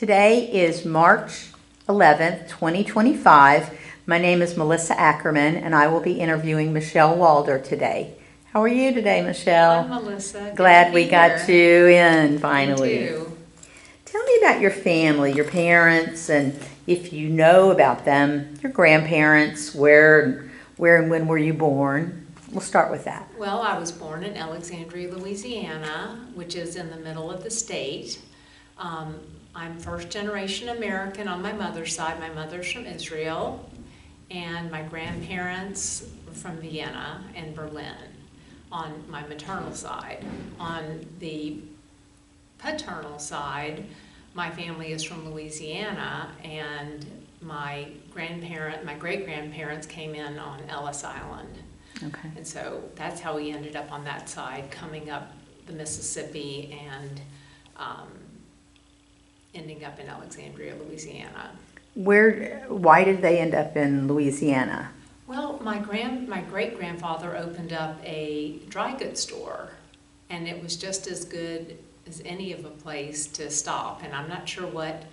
Today is March 11th, 2025. My name is Melissa Ackerman, and I will be interviewing Michelle Wahlder today. How are you today, Michelle? I'm Melissa. Glad we got you in finally. Me too. Tell me about your family, your parents, and if you know about them, your grandparents, where and when were you born? We'll start with that. Well, I was born in Alexandria, Louisiana, which is in the middle of the state. I'm first generation American on my mother's side. My mother's from Israel, and my grandparents were from Vienna and Berlin on my maternal side. On the paternal side, my family is from Louisiana, and my great-grandparents came in on Ellis Island. Okay. And so that's how we ended up on that side, coming up the Mississippi and ending up in Alexandria, Louisiana. Why did they end up in Louisiana? Well, my great-grandfather opened up a dry goods store, and it was just as good as any of a place to stop, and I'm not sure what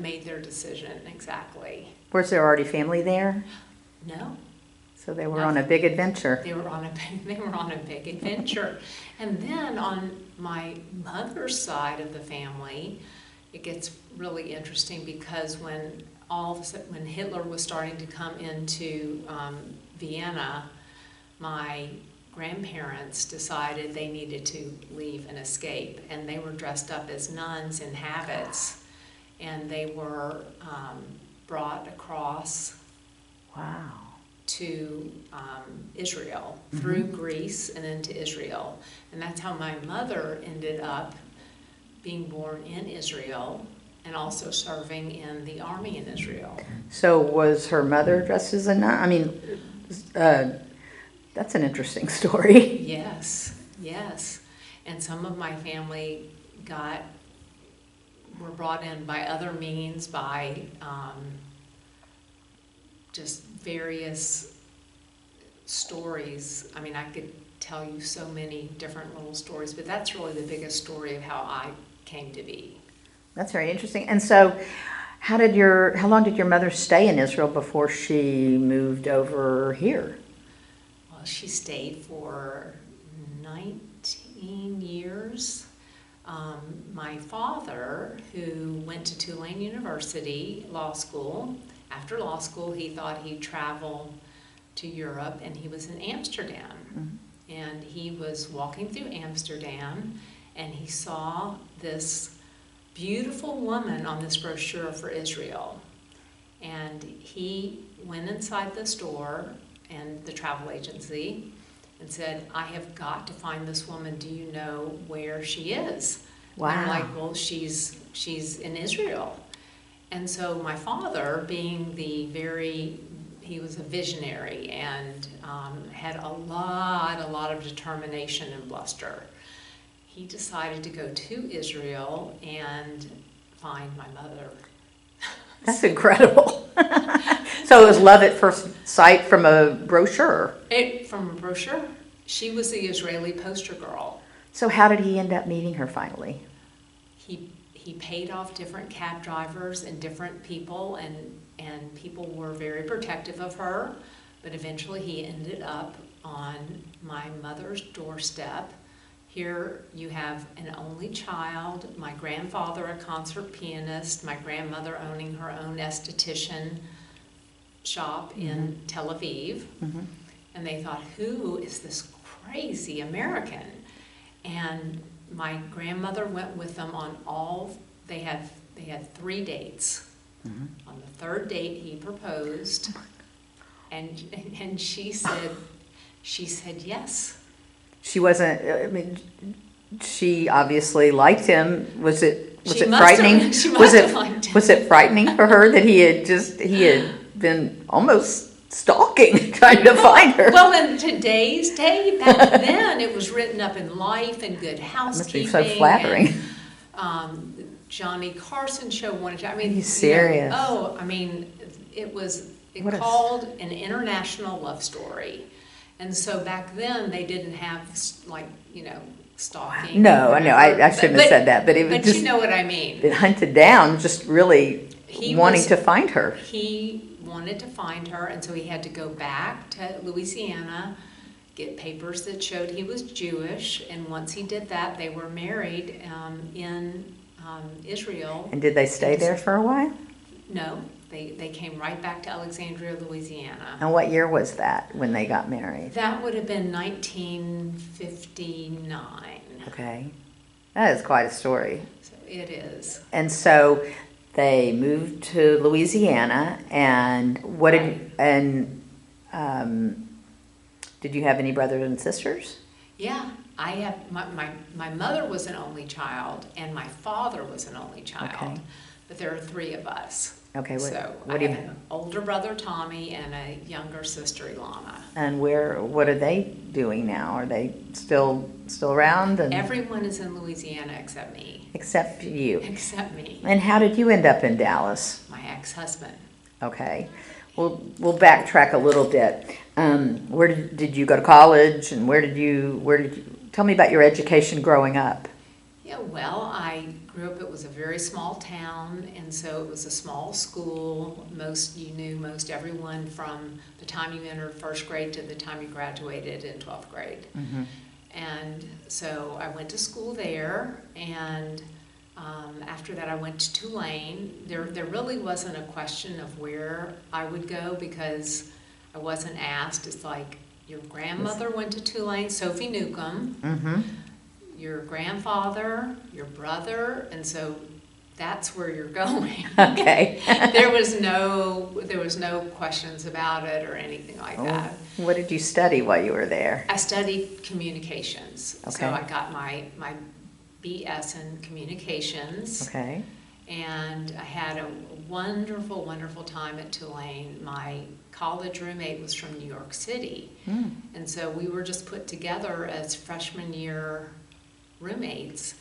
made their decision exactly. Was there already family there? No. So they were on a big adventure. They were on a big adventure. And then on my mother's side of the family, it gets really interesting because when Hitler was starting to come into Vienna, my grandparents decided they needed to leave and escape, and they were dressed up as nuns in habits, and they were brought across. Wow. To Israel, through Greece and then to Israel. And that's how my mother ended up being born in Israel and also serving in the army in Israel. So was her mother dressed as a nun? I mean, that's an interesting story. Yes. And some of my family were brought in by other means, by just various stories. I mean, I could tell you so many different little stories, but that's really the biggest story of how I came to be. That's very interesting. And so how long did your mother stay in Israel before she moved over here? Well, she stayed for 19 years. My father, who went to Tulane University Law School, after law school, he thought he'd travel to Europe, and he was in Amsterdam. Mm-hmm. And he was walking through Amsterdam, and he saw this beautiful woman on this brochure for Israel. And he went inside the store and the travel agency and said, "I have got to find this woman. Do you know where she is?" Wow. And I'm like, "Well, she's in Israel." And so my father, being he was a visionary and had a lot of determination and bluster. He decided to go to Israel and find my mother. That's incredible. So it was love at first sight from a brochure? From a brochure. She was the Israeli poster girl. So how did he end up meeting her finally? He paid off different cab drivers and different people, and people were very protective of her, but eventually he ended up on my mother's doorstep. Here you have an only child, my grandfather a concert pianist, my grandmother owning her own esthetician shop in Tel Aviv. Mm-hmm. And they thought, who is this crazy American? And my grandmother went with them on they had 3 dates. Mm-hmm. On the third date he proposed, and she said yes. She wasn't, I mean, she obviously liked him. Was it frightening? Was it frightening for her that he had been almost stalking, trying to find her? Well, in today's day, back then, it was written up in Life and Good Housekeeping. Must be so flattering. And, Johnny Carson show wanted to. I mean, he's serious. It was called an international love story, and so back then they didn't have stalking. No, I know, I shouldn't have said that, but it was But just you know what I mean. been hunted down, just really wanting to find her. He wanted to find her, and so he had to go back to Louisiana, get papers that showed he was Jewish, and once he did that, they were married in Israel. And did they stay there for a while? No, they came right back to Alexandria, Louisiana. And what year was that when they got married? That would have been 1959. Okay. That is quite a story. So it is. And so they moved to Louisiana, and what did you, and did you have any brothers and sisters? Yeah, I have, my mother was an only child, and my father was an only child. Okay. But there are three of us. Okay, So what I do you have an older brother, Tommy, and a younger sister, Ilana. And what are they doing now? Are they still around? And Everyone is in Louisiana except me. except you. Except me. And how did you end up in Dallas? My ex-husband. Okay. We'll backtrack a little bit. Where did you go to college, and where did you tell me about your education growing up? Yeah, well, I grew up, it was a very small town, and so it was a small school. You knew most everyone from the time you entered first grade to the time you graduated in 12th grade. Mm-hmm. And so I went to school there, and after that I went to Tulane. There really wasn't a question of where I would go because I wasn't asked. It's like, your grandmother went to Tulane, Sophie Newcomb. Mm-hmm. Your grandfather, your brother, and so that's where you're going. Okay. there was no questions about it or anything like that. What did you study while you were there? I studied communications. Okay. So I got my BS in communications. Okay. And I had a wonderful, wonderful time at Tulane. My college roommate was from New York City. Mm. And so we were just put together as freshman year roommates.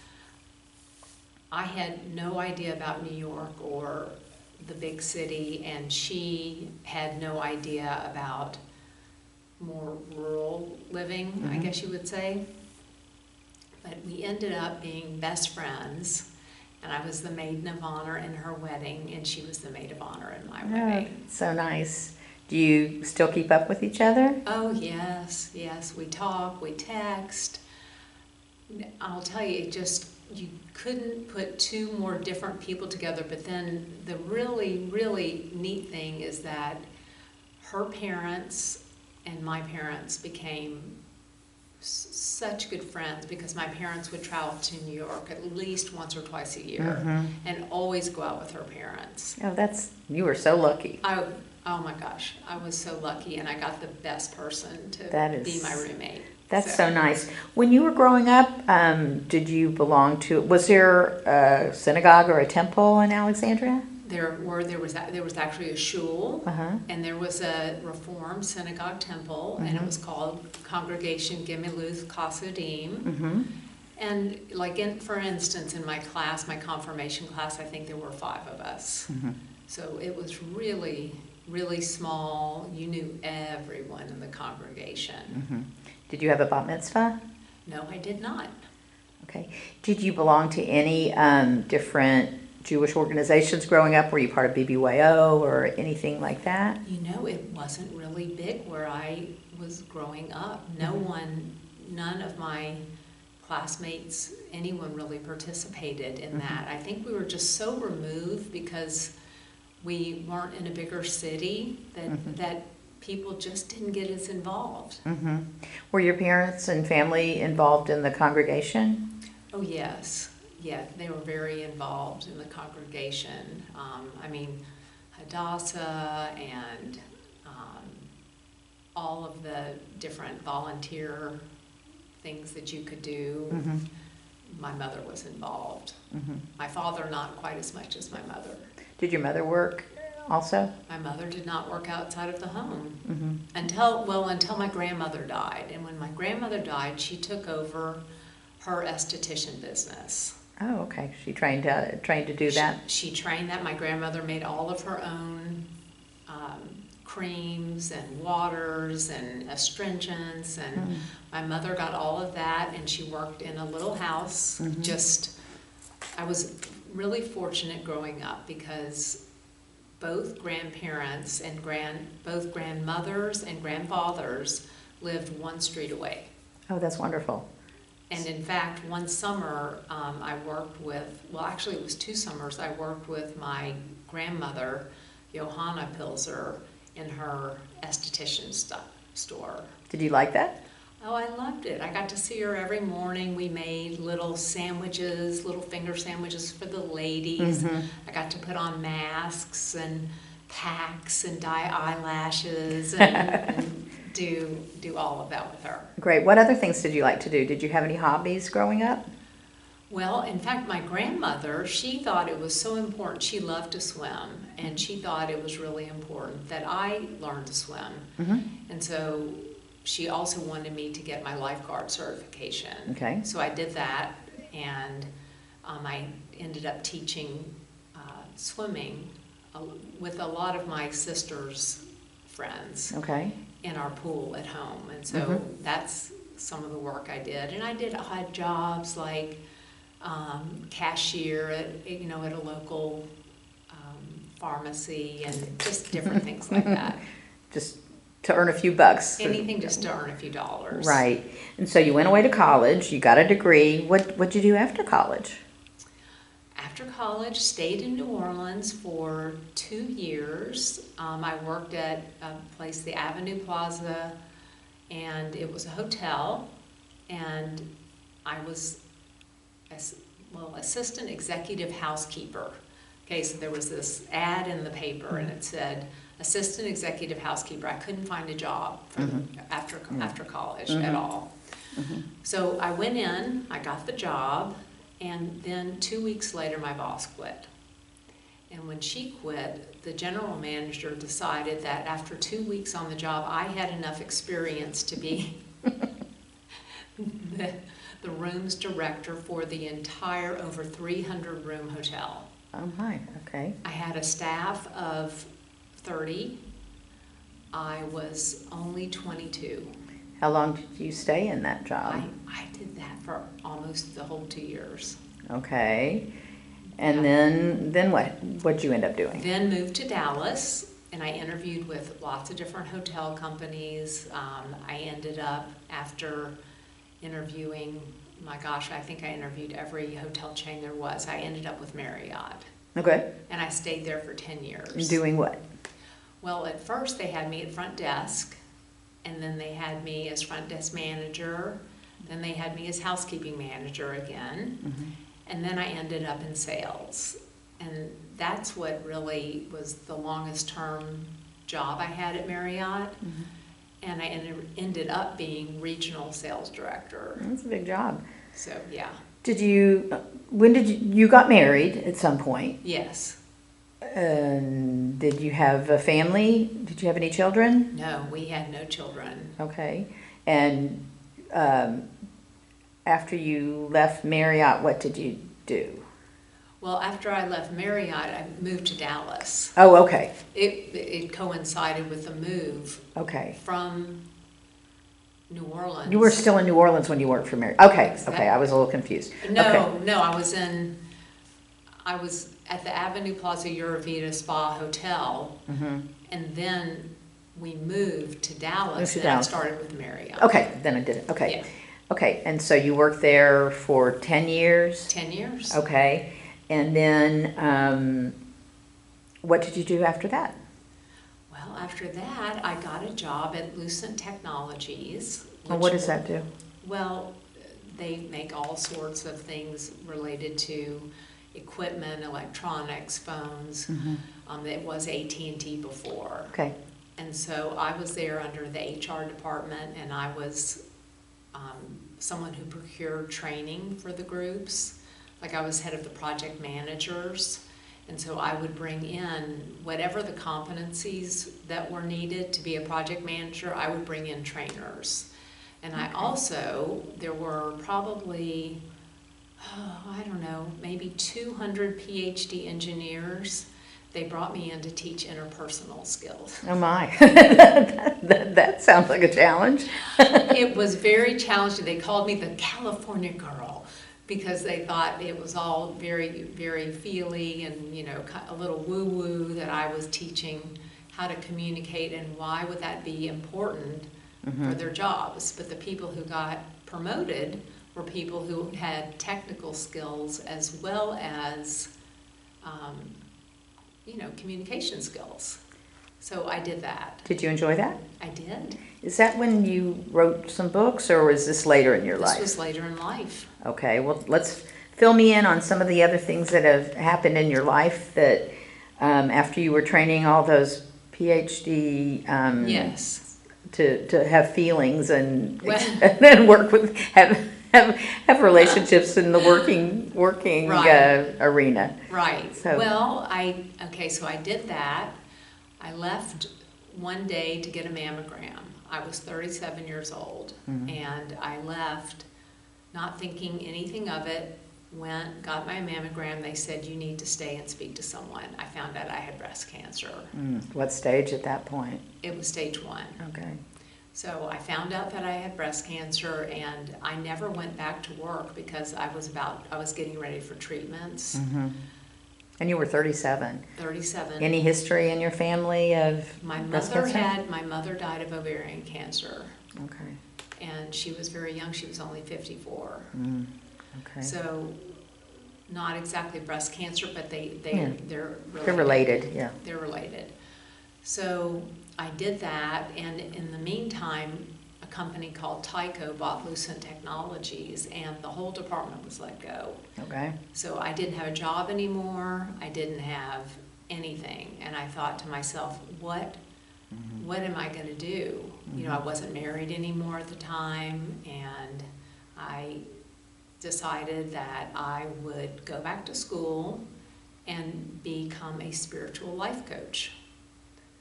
I had no idea about New York or the big city, and she had no idea about more rural living, mm-hmm. I guess you would say. But we ended up being best friends, and I was the maiden of honor in her wedding, and she was the maid of honor in my wedding. So nice. Do you still keep up with each other? Oh, yes. We talk, we text. I'll tell you, you couldn't put two more different people together, but then the really, really neat thing is that her parents and my parents became such good friends because my parents would travel to New York at least once or twice a year, mm-hmm. and always go out with her parents. Oh, you were so lucky. Oh my gosh, I was so lucky, and I got the best person to be my roommate. That's so nice. When you were growing up, did you belong to, was there a synagogue or a temple in Alexandria? There was actually a shul, uh-huh. and there was a Reform synagogue temple, mm-hmm. and it was called Congregation Gemiluth Chassidim. Mm-hmm. And for instance, in my class, my confirmation class, I think there were 5 of us. Mm-hmm. So it was really, really small. You knew everyone in the congregation. Mm-hmm. Did you have a bat mitzvah? No, I did not. Okay. Did you belong to any different Jewish organizations growing up? Were you part of BBYO or anything like that? It wasn't really big where I was growing up. None of my classmates, anyone really participated in mm-hmm. that. I think we were just so removed because we weren't in a bigger city that people just didn't get as involved. Mm-hmm. Were your parents and family involved in the congregation? Oh, yes. Yeah, they were very involved in the congregation. Hadassah and all of the different volunteer things that you could do. Mm-hmm. My mother was involved. Mm-hmm. My father, not quite as much as my mother. Did your mother work also? My mother did not work outside of the home mm-hmm. until my grandmother died. And when my grandmother died, she took over her esthetician business. Oh, okay. She trained to do that? She trained that. My grandmother made all of her own creams and waters and astringents, and my mother got all of that, and she worked in a little house. I was really fortunate growing up because both grandparents and both grandmothers and grandfathers lived one street away. Oh, that's wonderful. And in fact, one summer I worked with, well, actually it was 2 summers, I worked with my grandmother, Johanna Pilzer, in her esthetician store. Did you like that? Oh, I loved it. I got to see her every morning. We made little sandwiches, little finger sandwiches for the ladies. I got to put on masks and packs and dye eyelashes and do all of that with her. Great. What other things did you like to do? Did you have any hobbies growing up? Well, in fact, my grandmother, she thought it was so important. She loved to swim, and she thought it was really important that I learn to swim. And so she also wanted me to get my lifeguard certification. Okay. So I did that, and I ended up teaching swimming with a lot of my sister's friends. Okay. In our pool at home. And so that's some of the work I did. And I did odd jobs like cashier at a local pharmacy, and just different things like that. Just to earn a few bucks. Anything just to earn a few dollars. Right. And so you went away to college, you got a degree. What'd you do after college? After college, stayed in New Orleans for 2 years. I worked at a place, the Avenue Plaza, and it was a hotel, and I was assistant executive housekeeper. Okay, so there was this ad in the paper, and it said assistant executive housekeeper. I couldn't find a job after college at all. So I went in, I got the job, and then 2 weeks later my boss quit. And when she quit, the general manager decided that after 2 weeks on the job, I had enough experience to be the rooms director for the entire over 300 room hotel. Oh my, okay. I had a staff of 30. I was only 22. How long did you stay in that job? I did that for almost the whole 2 years. Okay. And then what? What'd you end up doing? Then moved to Dallas, and I interviewed with lots of different hotel companies. I ended up, after interviewing, my gosh, I think I interviewed every hotel chain there was. I ended up with Marriott. Okay. And I stayed there for 10 years. Doing what? Well, at first they had me at front desk, and then they had me as front desk manager, then they had me as housekeeping manager again, and then I ended up in sales. And that's what really was the longest term job I had at Marriott. And I ended up being regional sales director. That's a big job. So, yeah. When did you got married at some point? Yes. Did you have a family? Did you have any children? No, we had no children. Okay. And after you left Marriott, what did you do? Well, after I left Marriott, I moved to Dallas. Oh, okay. It coincided with the move. Okay. From New Orleans. You were still in New Orleans when you worked for Marriott. Okay. Exactly. Okay. I was a little confused. No, okay. no, I was at the Avenue Plaza Eurovita Spa Hotel, and then we moved to Dallas, and I started with Marriott. Okay, then I did it. Okay. Yeah. Okay, and so you worked there for 10 years? 10 years. Okay. And then what did you do after that? Well, after that, I got a job at Lucent Technologies. Well, what does that do? Well, they make all sorts of things related to equipment, electronics, phones. It was AT&T before. Okay. And so I was there under the HR department, and I was someone who procured training for the groups. Like, I was head of the project managers, and so I would bring in whatever the competencies that were needed to be a project manager. I would bring in trainers. And I also, there were probably, I don't know, maybe 200 PhD engineers they brought me in to teach interpersonal skills. Oh my, that sounds like a challenge. It was very challenging. They called me the California girl because they thought it was all very, very feely and, you know, a little woo-woo that I was teaching how to communicate and why would that be important for their jobs. But the people who got promoted were people who had technical skills as well as, you know, communication skills. So I did that. Did you enjoy that? I did. Is that when you wrote some books, or was this later in your life? This was later in life. Okay, well, let's fill me in on some of the other things that have happened in your life that after you were training all those PhD Yes. to have feelings and then work with have relationships in the working Right. Arena. Right. So. Well, so I did that. I left one day to get a mammogram. I was 37 years old, and I left not thinking anything of it. Went, got my mammogram. They said, you need to stay and speak to someone. I found out I had breast cancer. What stage at that point? It was stage 1. Okay. So I found out that I had breast cancer, and I never went back to work because I was getting ready for treatments. And you were 37. 37. Any history in your family of breast cancer? My mother died of ovarian cancer. Okay. And she was very young. She was only 54. Okay. So not exactly breast cancer, but they're related. They're related, yeah. They're related. So I did that, and in the meantime, a company called Tyco bought Lucent Technologies, and the whole department was let go. Okay. So I didn't have a job anymore. I didn't have anything, and I thought to myself, what am I going to do? You know, I wasn't married anymore at the time, and I decided that I would go back to school and become a spiritual life coach.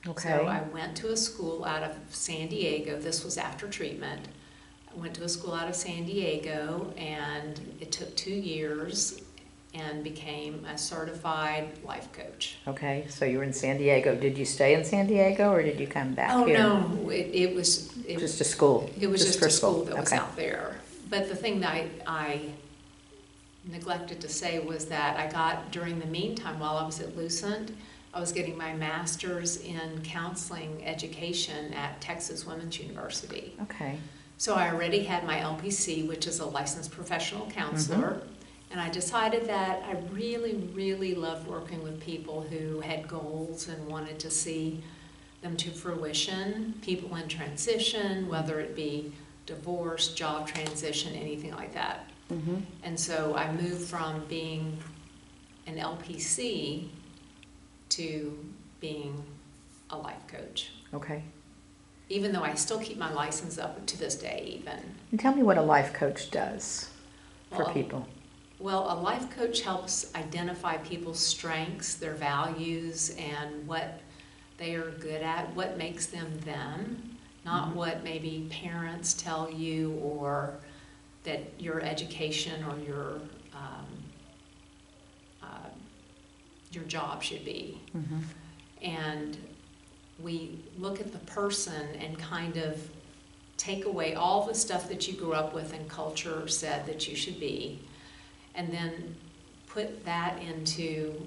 Okay. So I went to a school out of San Diego. This was after treatment. I went to a school out of San Diego, and it took 2 years, and became a certified life coach. Okay, so you were in San Diego. Did you stay in San Diego, or did you come back here? Oh, no, it was... Just a school? It was just for a school that was okay. out there. But the thing that I neglected to say was that I got, during the meantime, while I was at Lucent, I was getting my master's in counseling education at Texas Women's University. Okay. So I already had my LPC, which is a licensed professional counselor, and I decided that I really, really loved working with people who had goals and wanted to see them to fruition, people in transition, whether it be divorce, job transition, anything like that. And so I moved from being an LPC to being a life coach. Okay. Even though I still keep my license up to this day even. And tell me what a life coach does for Well, people. Well, a life coach helps identify people's strengths, their values, and what they are good at, what makes them them, not what maybe parents tell you or that your education or your job should be. And we look at the person and kind of take away all the stuff that you grew up with and culture said that you should be, and then put that into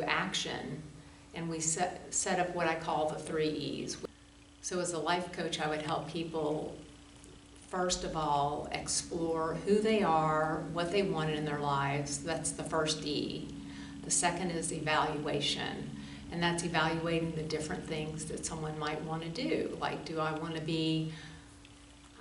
action. And we set up what I call the 3 E's. So as a life coach, I would help people, first of all, explore who they are, what they wanted in their lives. That's the first E. The second is evaluation, and that's evaluating the different things that someone might want to do. Like, do I want to be,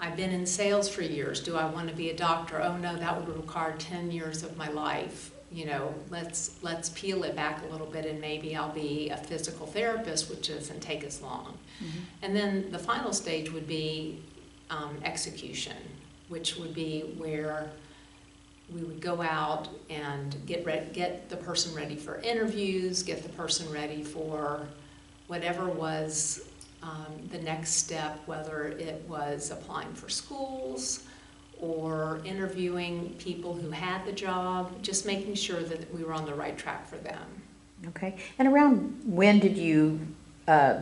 I've been in sales for years, do I want to be a doctor? Oh no, that would require 10 years of my life. You know, let's peel it back a little bit, and maybe I'll be a physical therapist, which doesn't take as long. And then the final stage would be execution, which would be where we would go out and get the person ready for interviews, get the person ready for whatever was the next step, whether it was applying for schools or interviewing people who had the job, just making sure that we were on the right track for them. Okay. And around when did you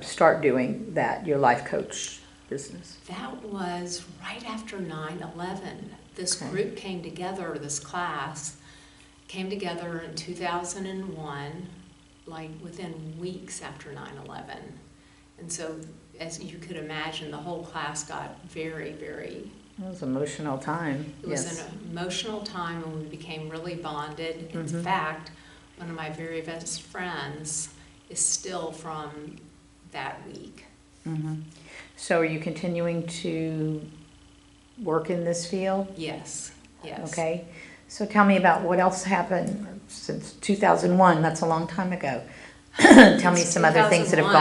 start doing that, your life coach business? That was right after 9/11. This Okay. group came together, this class came together in 2001, like within weeks after 9/11. And so, as you could imagine, the whole class got very, very... It was an emotional time. It was an emotional time, and we became really bonded. In fact, one of my very best friends is still from that week. So are you continuing to work in this field? Yes, yes. Okay. So tell me about what else happened since 2001. That's a long time ago. Tell me some other things that have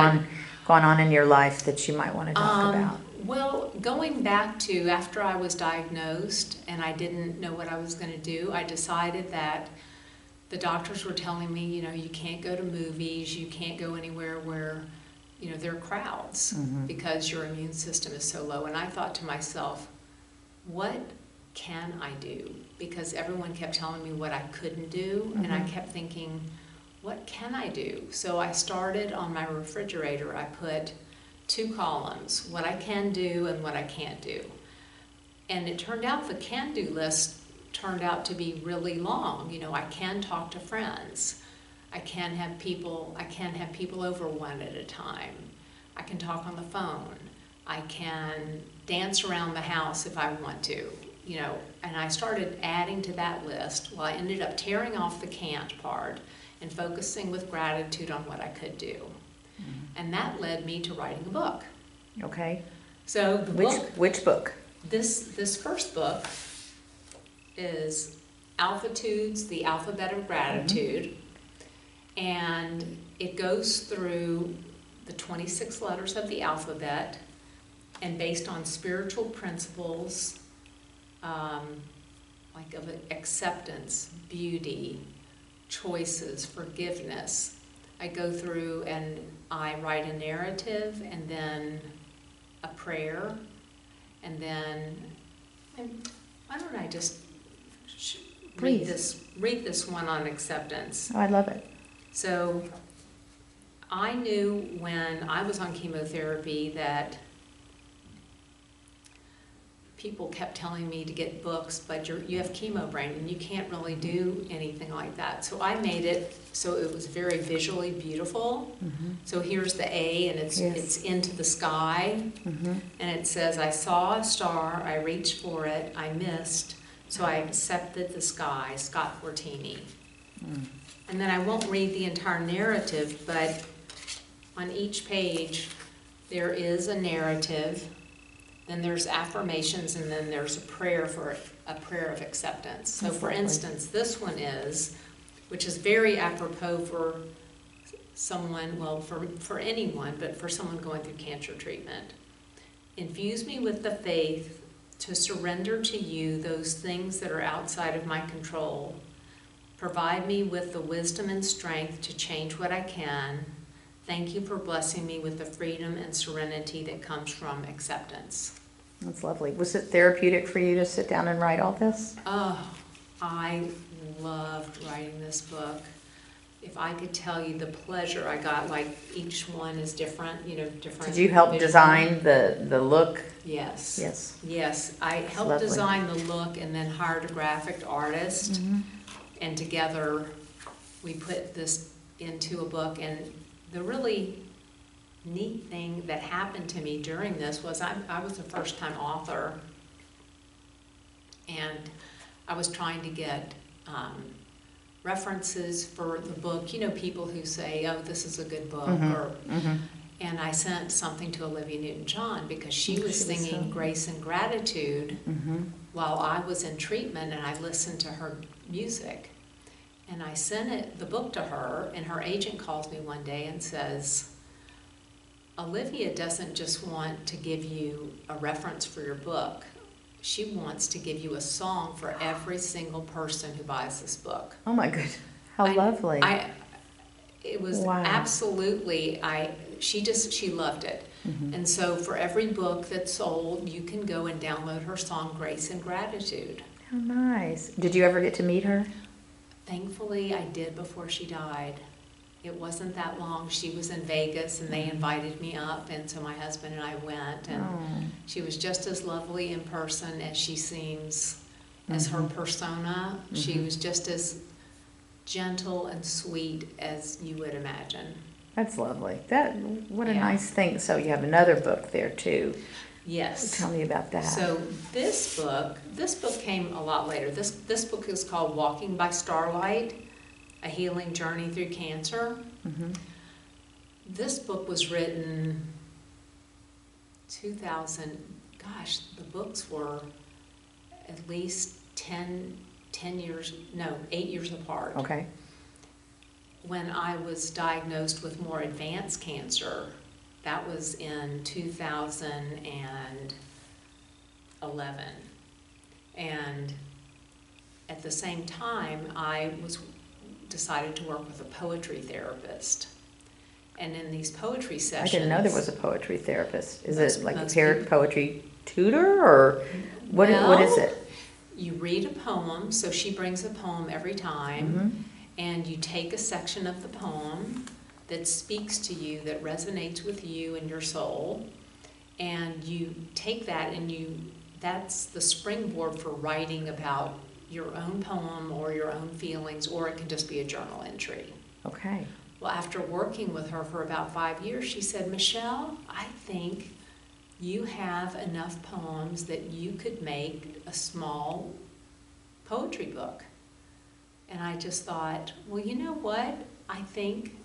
gone on in your life that you might want to talk about. Well, going back to after I was diagnosed and I didn't know what I was going to do, I decided that the doctors were telling me, you can't go to movies, you can't go anywhere where, there are crowds because your immune system is so low. And I thought to myself, what can I do? Because everyone kept telling me what I couldn't do, and I kept thinking, what can I do? So I started on my refrigerator, I put 2 columns, what I can do and what I can't do. And it turned out the can-do list turned out to be really long. I can talk to friends. I can have people over one at a time. I can talk on the phone. I can dance around the house if I want to, and I started adding to that list. Well, I ended up tearing off the can't part and focusing with gratitude on what I could do. And that led me to writing a book. Okay. So which book? This first book is Altitudes, the Alphabet of Gratitude. And it goes through the 26 letters of the alphabet, and based on spiritual principles, like of acceptance, beauty, choices, forgiveness. I go through and I write a narrative and then a prayer, and then, why don't I just read this one on acceptance. Oh, I love it. So I knew when I was on chemotherapy that people kept telling me to get books, but you have chemo brain and you can't really do anything like that. So I made it so it was very visually beautiful. So here's the A, and it's into the sky, and it says, I saw a star, I reached for it, I missed, so I accepted the sky, Scott Fortini. And then I won't read the entire narrative, but on each page there is a narrative, then there's affirmations, and then there's a prayer of acceptance. So for instance, this one is, which is very apropos for someone, well, for anyone, but for someone going through cancer treatment. Infuse me with the faith to surrender to you those things that are outside of my control. Provide me with the wisdom and strength to change what I can. Thank you for blessing me with the freedom and serenity that comes from acceptance. That's lovely. Was it therapeutic for you to sit down and write all this? Oh, I loved writing this book. If I could tell you the pleasure I got, like each one is different, different. Did you help design the look? Yes. Yes. Yes, I helped design the look and then hired a graphic artist. And together we put this into a book. And the really neat thing that happened to me during this was I was a first-time author, and I was trying to get references for the book. People who say, oh, this is a good book. And I sent something to Olivia Newton-John because she was singing Grace and Gratitude while I was in treatment, and I listened to her music. And I sent the book to her, and her agent calls me one day and says, Olivia doesn't just want to give you a reference for your book. She wants to give you a song for every single person who buys this book. Oh my goodness, how lovely. It was absolutely, she loved it. Mhm. And so for every book that's sold, you can go and download her song, Grace and Gratitude. How nice. Did you ever get to meet her? Thankfully, I did before she died. It wasn't that long. She was in Vegas, and they invited me up, and so my husband and I went, and Oh. she was just as lovely in person as she seems as her persona. She was just as gentle and sweet as you would imagine. That's lovely. What a Yeah. nice thing. So you have another book there too. Yes. Tell me about that. So this book came a lot later. This book is called Walking by Starlight, A Healing Journey Through Cancer. Mhm. This book was written 2000, gosh, the books were at least 8 years apart. Okay. When I was diagnosed with more advanced cancer, that was in 2011. And at the same time, I decided to work with a poetry therapist. And in these poetry I sessions... didn't know there was a poetry therapist. Is it like a most poetry tutor, or what is it? You read a poem, so she brings a poem every time, and you take a section of the poem that speaks to you, that resonates with you and your soul, and you take that and that's the springboard for writing about your own poem or your own feelings, or it can just be a journal entry. Okay. Well, after working with her for about 5 years, she said, Michelle, I think you have enough poems that you could make a small poetry book. And I just thought, well, you know what? I think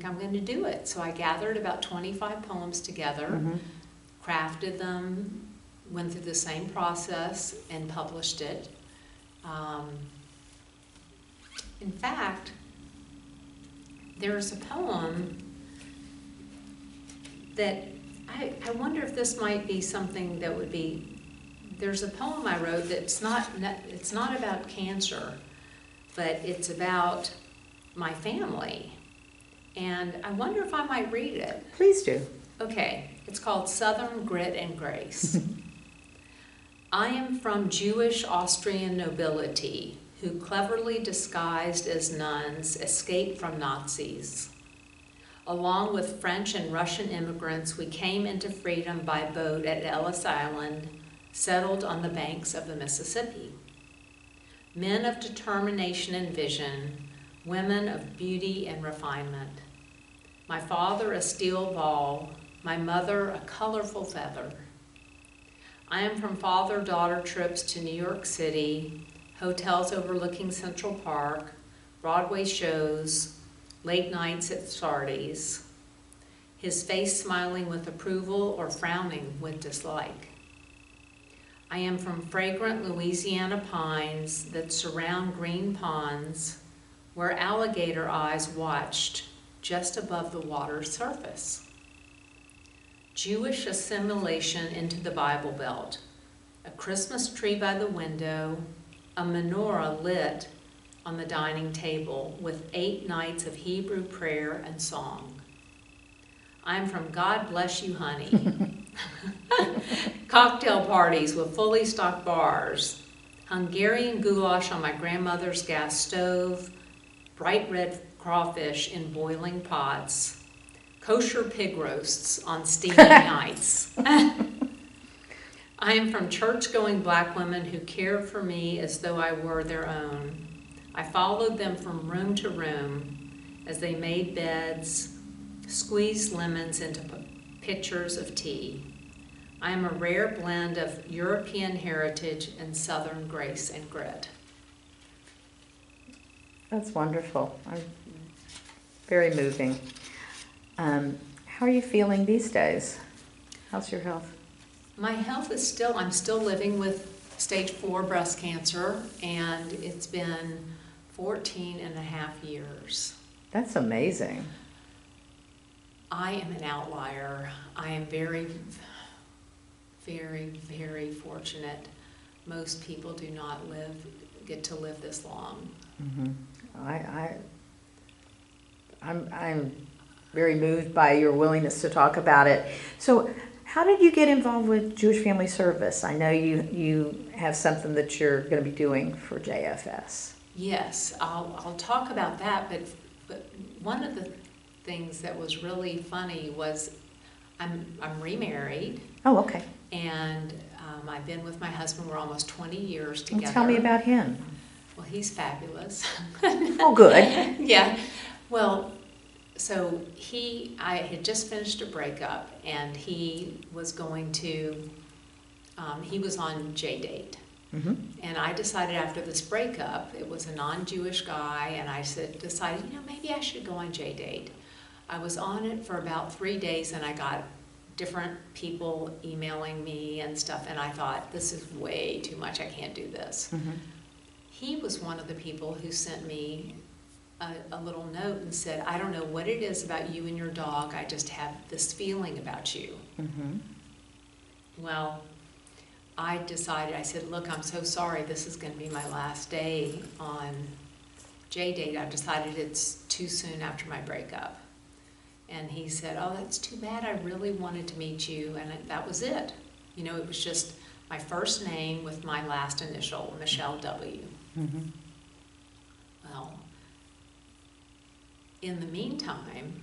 I'm going to do it. So I gathered about 25 poems together, crafted them, went through the same process, and published it. In fact, there's a poem that I wonder if this might be something that would be. There's a poem I wrote that's it's not about cancer, but it's about my family, and I wonder if I might read it. Please do. Okay, it's called Southern Grit and Grace. I am from Jewish Austrian nobility who, cleverly disguised as nuns, escaped from Nazis. Along with French and Russian immigrants, we came into freedom by boat at Ellis Island, settled on the banks of the Mississippi. Men of determination and vision, women of beauty and refinement. My father a steel ball, my mother a colorful feather. I am from father-daughter trips to New York City, hotels overlooking Central Park, Broadway shows, late nights at Sardi's, his face smiling with approval or frowning with dislike. I am from fragrant Louisiana pines that surround green ponds where alligator eyes watched just above the water's surface. Jewish assimilation into the Bible Belt, a Christmas tree by the window, a menorah lit on the dining table with 8 nights of Hebrew prayer and song. I'm from God Bless You Honey. Cocktail parties with fully stocked bars, Hungarian goulash on my grandmother's gas stove, bright red crawfish in boiling pots, kosher pig roasts on steamy nights. I am from church-going black women who cared for me as though I were their own. I followed them from room to room as they made beds, squeezed lemons into pitchers of tea. I am a rare blend of European heritage and Southern grace and grit. That's wonderful. Very moving. How are you feeling these days? How's your health? My health is I'm still living with stage 4 breast cancer, and it's been 14 and a half years. That's amazing. I am an outlier. I am very, very, very fortunate. Most people do not get to live this long. Mm-hmm. very moved by your willingness to talk about it. So how did you get involved with Jewish Family Service? I know you have something that you're going to be doing for JFS. Yes, I'll talk about that, but one of the things that was really funny was I'm remarried. Oh, okay. And I've been with my husband, we're almost 20 years together. Well, tell me about him. Well, he's fabulous. Oh, good. Yeah. Well, so I had just finished a breakup, and he was going to, he was on J-Date. Mm-hmm. And I decided after this breakup, it was a non-Jewish guy, and I decided, maybe I should go on J-Date. I was on it for about 3 days, and I got different people emailing me and stuff, and I thought, this is way too much, I can't do this. Mm-hmm. He was one of the people who sent me a little note and said, I don't know what it is about you and your dog, I just have this feeling about you. Mm-hmm. Well, I decided, I said, look, I'm so sorry, this is going to be my last day on J-Date. I've decided it's too soon after my breakup. And he said, oh, that's too bad, I really wanted to meet you, and that was it. It was just my first name with my last initial, Michelle W. Mm-hmm. Well, in the meantime,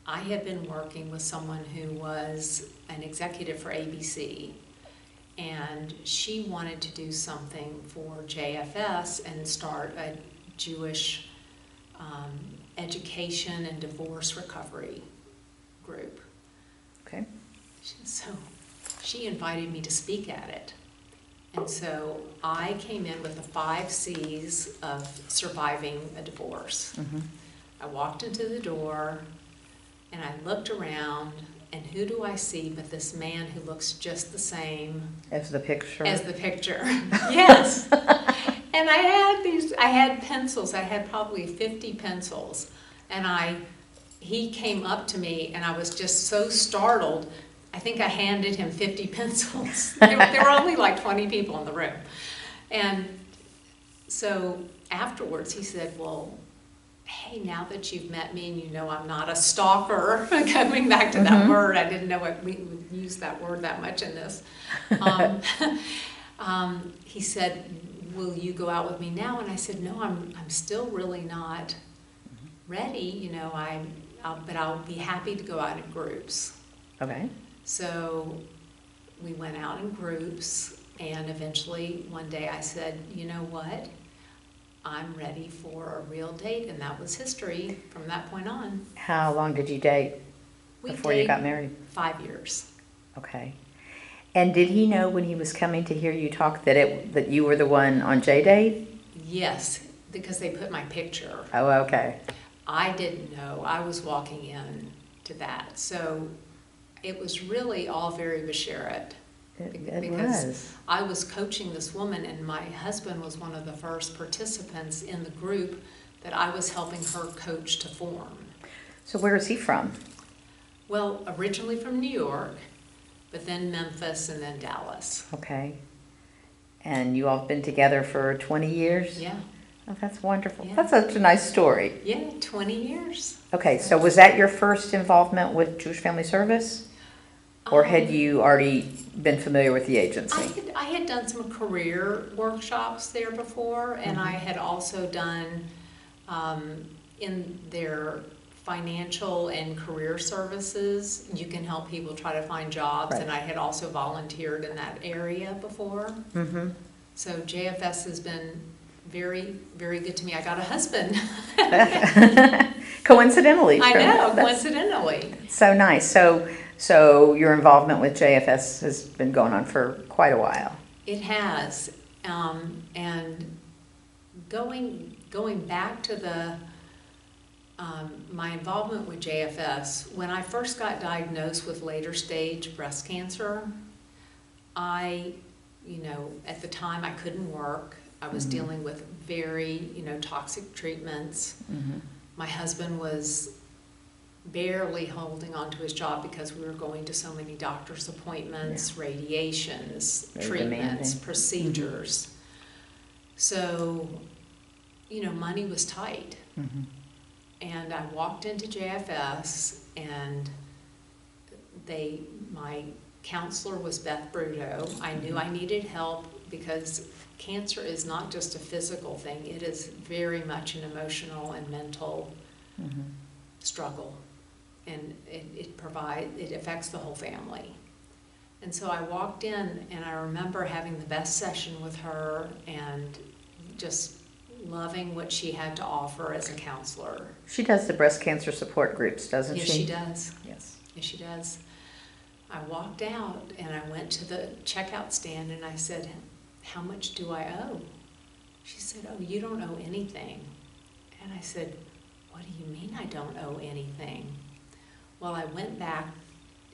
I had been working with someone who was an executive for ABC, and she wanted to do something for JFS and start a Jewish education and divorce recovery group. Okay. So she invited me to speak at it. And so I came in with the 5 C's of surviving a divorce. Mm-hmm. I walked into the door and I looked around, and who do I see but this man who looks just the same As the picture. Yes. And I had pencils. I had probably 50 pencils. And he came up to me, and I was just so startled. I think I handed him 50 pencils. There were only like 20 people in the room. And so afterwards he said, well, hey, now that you've met me and you know I'm not a stalker, coming back to that word, I didn't know we would use that word that much in this. He said, will you go out with me now? And I said, no, I'm still really not ready, but I'll be happy to go out in groups. Okay. So we went out in groups, and eventually one day I said, you know what? I'm ready for a real date, and that was history from that point on. How long did you date before you got married? 5 years. Okay. And did he know when he was coming to hear you talk that you were the one on J-Date? Yes, because they put my picture. Oh, okay. I didn't know. I was walking in to that. So it was really all very Basheret. It Because was. I was coaching this woman, and my husband was one of the first participants in the group that I was helping her coach to form. So where is he from? Well, originally from New York, but then Memphis and then Dallas. Okay. And you all have been together for 20 years? Yeah. Oh, that's wonderful. Yeah. That's such a nice story. Yeah, 20 years. Okay, so was that your first involvement with Jewish Family Service? Or had you already been familiar with the agency? I had done some career workshops there before, and I had also done in their financial and career services, you can help people try to find jobs, Right. and I had also volunteered in that area before. Mm-hmm. So JFS has been very, very good to me. I got a husband. Coincidentally. I know, That's coincidentally. so nice. So your involvement with JFS has been going on for quite a while. It has, and going back to the my involvement with JFS, when I first got diagnosed with later stage breast cancer, at the time I couldn't work. I was dealing with very, toxic treatments. Mm-hmm. My husband was barely holding on to his job because we were going to so many doctor's appointments, radiations, Very treatments, demanding. procedures. So, money was tight. Mm-hmm. And I walked into JFS, and my counselor was Beth Bruto. I knew I needed help because cancer is not just a physical thing. It is very much an emotional and mental struggle. And it affects the whole family. And so I walked in, and I remember having the best session with her and just loving what she had to offer as a counselor. She does the breast cancer support groups, doesn't Yes, she? she does. Yes. Yes, she does. I walked out, and I went to the checkout stand, and I said, "How much do I owe?" She said, "Oh, you don't owe anything." And I said, "What do you mean I don't owe anything?" Well, I went back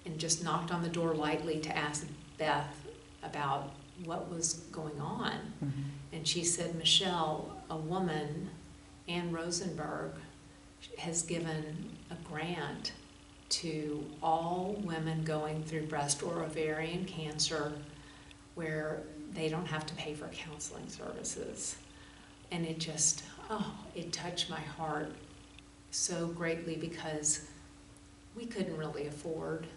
and just knocked on the door lightly to ask Beth about what was going on. And she said, "Michelle, a woman, Ann Rosenberg, has given a grant to all women going through breast or ovarian cancer where they don't have to pay for counseling services." And it just, it touched my heart so greatly, because we couldn't really afford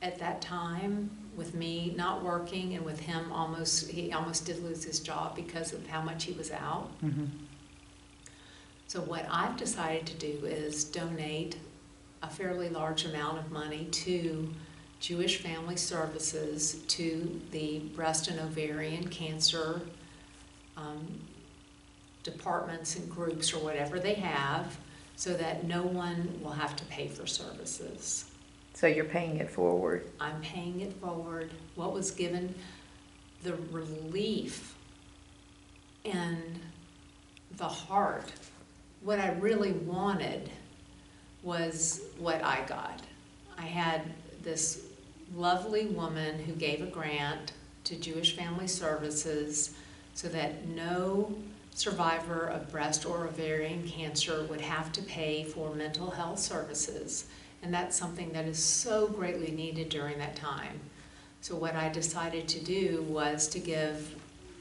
at that time, with me not working and with him he almost did lose his job because of how much he was out. So what I've decided to do is donate a fairly large amount of money to Jewish Family Services, to the breast and ovarian cancer departments and groups or whatever they have, so that no one will have to pay for services. So you're paying it forward. I'm paying it forward. What was given, the relief and the heart, what I really wanted was what I got. I had this lovely woman who gave a grant to Jewish Family Services so that no survivor of breast or ovarian cancer would have to pay for mental health services. And that's something that is so greatly needed during that time. So what I decided to do was to give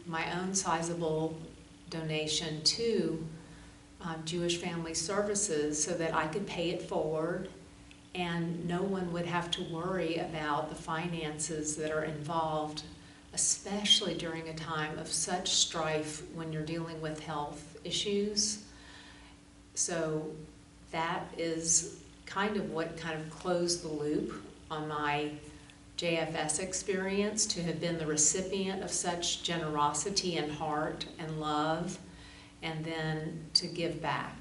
my own sizable donation to Jewish Family Services so that I could pay it forward, and no one would have to worry about the finances that are involved, especially during a time of such strife when you're dealing with health issues. So that is kind of what kind of closed the loop on my JFS experience, to have been the recipient of such generosity and heart and love, and then to give back.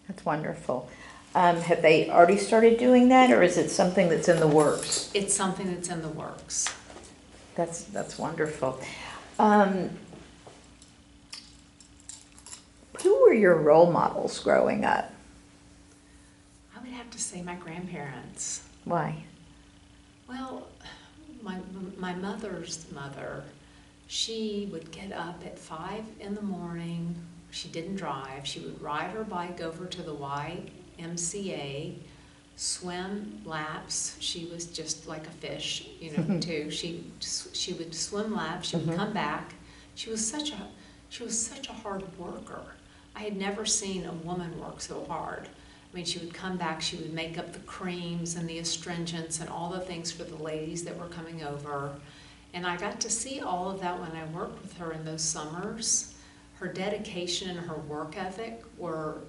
That's wonderful. Have they already started doing that, or is it something that's in the works? It's something that's in the works. That's wonderful. Who were your role models growing up? I would have to say my grandparents. Why? Well, my mother's mother, she would get up at 5 in the morning. She didn't drive. She would ride her bike over to the YMCA, swim laps. She was just like a fish, too. She would swim laps. She would come back. She was such a hard worker. I had never seen a woman work so hard. I mean, she would come back, she would make up the creams and the astringents and all the things for the ladies that were coming over. And I got to see all of that when I worked with her in those summers. Her dedication and her work ethic were,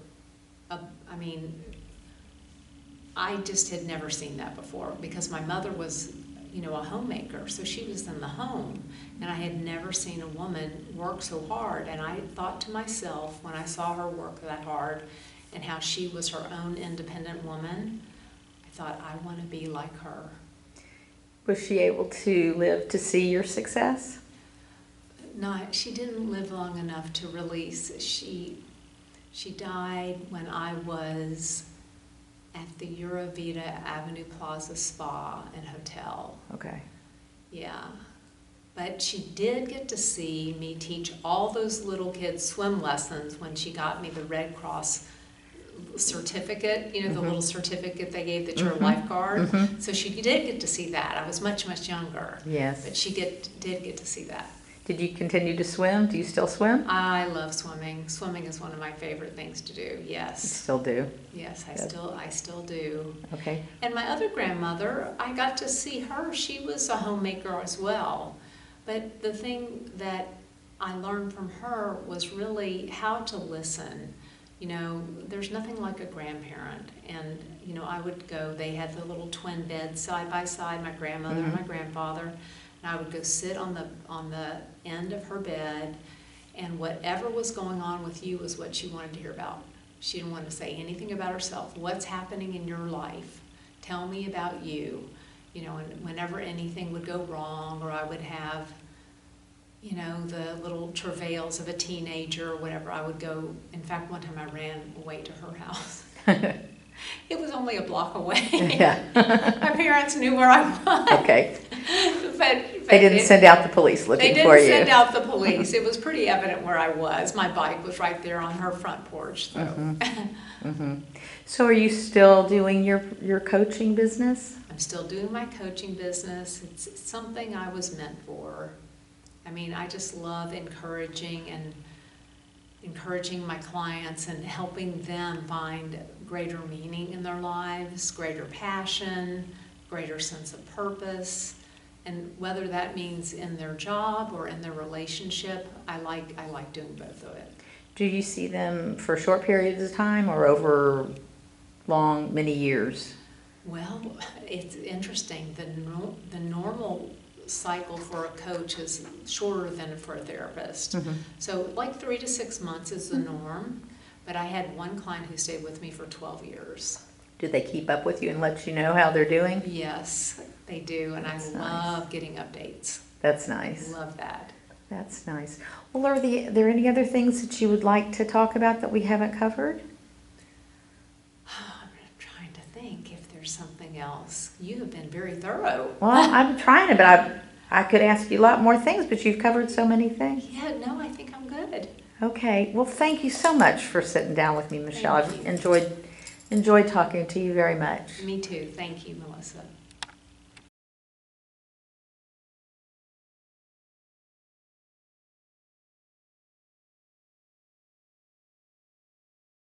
I just had never seen that before, because my mother was, a homemaker, so she was in the home. And I had never seen a woman work so hard. And I thought to myself, when I saw her work that hard, and how she was her own independent woman, I thought, I want to be like her. Was she able to live to see your success? No, she didn't live long enough to release. She died when I was at the Eurovita Avenue Plaza Spa and Hotel. Okay. Yeah. But she did get to see me teach all those little kids swim lessons when she got me the Red Cross certificate, the little certificate they gave that you're a lifeguard. So she did get to see that. I was much, much younger. Yes. But she did get to see that. Did you continue to swim? Do you still swim? I love swimming. Swimming is one of my favorite things to do. You Yes. still do? Yes, I Good. still do. Okay. And my other grandmother, I got to see her. She was a homemaker as well. But the thing that I learned from her was really how to listen. You know, there's nothing like a grandparent. And, you know, I would go, they had the little twin beds side by side, my grandmother and my grandfather. And I would go sit on the end of her bed, and whatever was going on with you was what she wanted to hear about. She didn't want to say anything about herself. What's happening in your life? Tell me about you. You know, and whenever anything would go wrong, or I would have, you know, the little travails of a teenager or whatever, I would go. In fact, one time I ran away to her house. It was only a block away. Yeah. My parents knew where I was. Okay. But They didn't send out the police looking for you. They didn't send out the police. It was pretty evident where I was. My bike was right there on her front porch. So, So are you still doing your coaching business? I'm still doing my coaching business. It's something I was meant for. I mean, I just love encouraging my clients and helping them find greater meaning in their lives, greater passion, greater sense of purpose. And whether that means in their job or in their relationship, I like doing both of it. Do you see them for short periods of time or over many years? Well, it's interesting. The normal cycle for a coach is shorter than for a therapist. So like 3 to 6 months is the norm, but I had one client who stayed with me for 12 years. Do they keep up with you and let you know how they're doing? Yes, they do, and That's I nice. love getting updates. That's nice. Love that. That's nice. Well, are there any other things that you would like to talk about that we haven't covered? I'm trying to think if there's something else. You have been very thorough. Well, I'm trying to, but I could ask you a lot more things, but you've covered so many things. Yeah, no, I think I'm good. Okay. Well, thank you so much for sitting down with me, Michelle. Thank I've enjoyed talking to you very much. Me too. Thank you, Melissa.